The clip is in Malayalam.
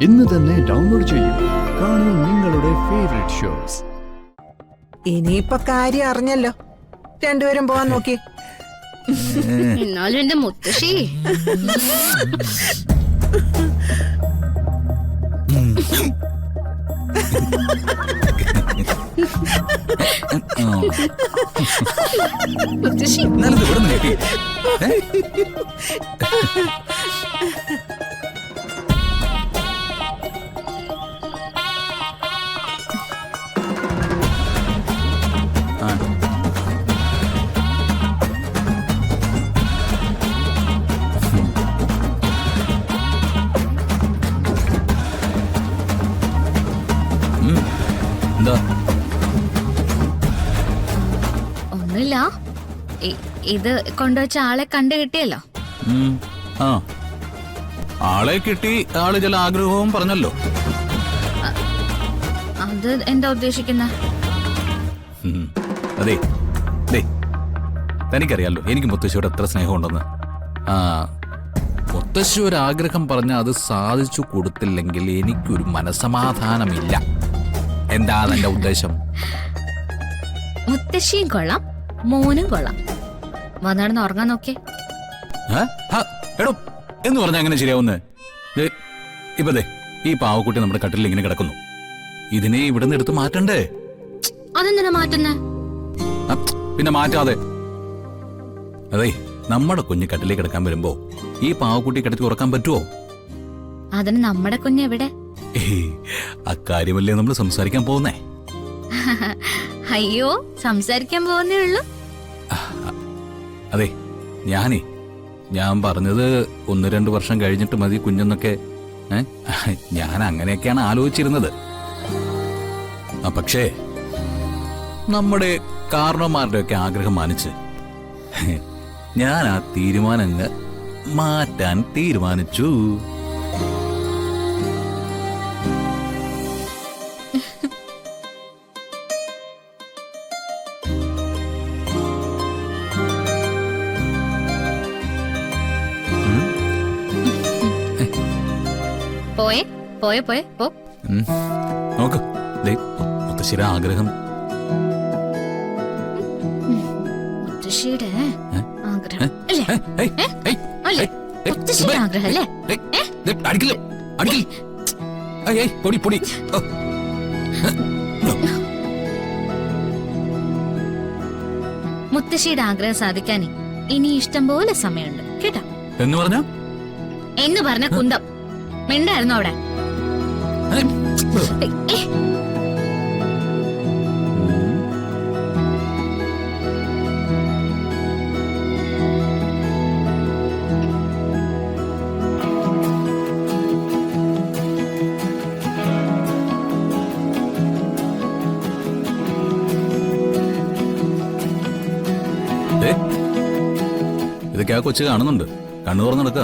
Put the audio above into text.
ഇന്ന് തന്നെ ഡൗൺലോഡ് ചെയ്യൂ. കാണൂ നിങ്ങളുടെ ഫേവറേറ്റ് ഷോസ്. ഇനിയിപ്പൊ കാര്യം അറിഞ്ഞല്ലോ. രണ്ടുപേരും പോവാൻ നോക്കി. എന്നാലും എന്റെ മുത്തശ്ശി മുത്തശ്ശി ഒന്നുമില്ല. ഇത് കൊണ്ടുവച്ച ആളെ കണ്ടു കിട്ടിയല്ലോ. ആളെ കിട്ടി. ആള് ചില ആഗ്രഹവും പറഞ്ഞല്ലോ. അത് എന്താ ഉദ്ദേശിക്കുന്ന? അതെ, തനിക്കറിയാലോ എനിക്ക് മുത്തശ്ശിയോട് എത്ര സ്നേഹമുണ്ടെന്ന്. മുത്തശ്ശി ഒരു ആഗ്രഹം പറഞ്ഞ അത് സാധിച്ചു കൊടുത്തില്ലെങ്കിൽ എനിക്കൊരു മനസമാധാനമില്ല. എന്താണ് എന്റെ ഉദ്ദേശം? മുത്തശ്ശിയും കൊള്ളാം, മോനും കൊള്ളാം. വന്നിടന്ന് ഉറങ്ങാൻ നോക്കേ. എടോ എന്ന് പറഞ്ഞാ അങ്ങനെ ശരിയാവുന്നേ? ഇപ്പൊ ഈ പാവക്കുട്ടി നമ്മുടെ കട്ടിലിൽ ഇങ്ങനെ കിടക്കുന്നു. ഇതിനെ ഇവിടുന്ന് എടുത്ത് മാറ്റണ്ടേ? അതെന്തിനാ മാറ്റുന്നേ? പിന്നെ മാറ്റാതെ. അതെ, നമ്മുടെ കുഞ്ഞ് കട്ടിലേക്ക് കിടക്കാൻ വരുമ്പോ ഈ പാവക്കുട്ടി കിടത്തി ഉറക്കാൻ പറ്റുമോ? അതിന് നമ്മുടെ കുഞ്ഞ് എവിടെ? അക്കാര്യമല്ലേ നമ്മൾ സംസാരിക്കാൻ പോകുന്നേ. അയ്യോ, സംസാരിക്കാൻ പോകുന്നേ ഉള്ളൂ. അതെ, ഞാൻ പറഞ്ഞത് 1-2 വർഷം കഴിഞ്ഞിട്ട് മതി കുഞ്ഞെന്നൊക്കെ. ഞാൻ അങ്ങനെയൊക്കെയാണ് ആലോചിച്ചിരുന്നത്. പക്ഷേ നമ്മുടെ കാരണവന്മാരുടെ ഒക്കെ ആഗ്രഹം മാനിച്ച് ഞാൻ ആ തീരുമാനം മാറ്റാൻ തീരുമാനിച്ചു. പോയെ പോ. നോക്ക്, മുത്തശ്ശിയുടെ ആഗ്രഹം. മുത്തശ്ശിയുടെ ആഗ്രഹം അല്ലേ? മുത്തശ്ശിയുടെ ആഗ്രഹം അല്ലേ? മുത്തശ്ശിയുടെ ആഗ്രഹം സാധിക്കാനേ ഇനി ഇഷ്ടം പോലെ സമയമുണ്ട് കേട്ടോ. എന്ന് പറഞ്ഞ കുന്തം മിണ്ടായിരുന്നു അവിടെ. ഇതൊക്കെ ആ കൊച്ചു കാണുന്നുണ്ട്. കണ്ണു തുറന്നെടുക്ക.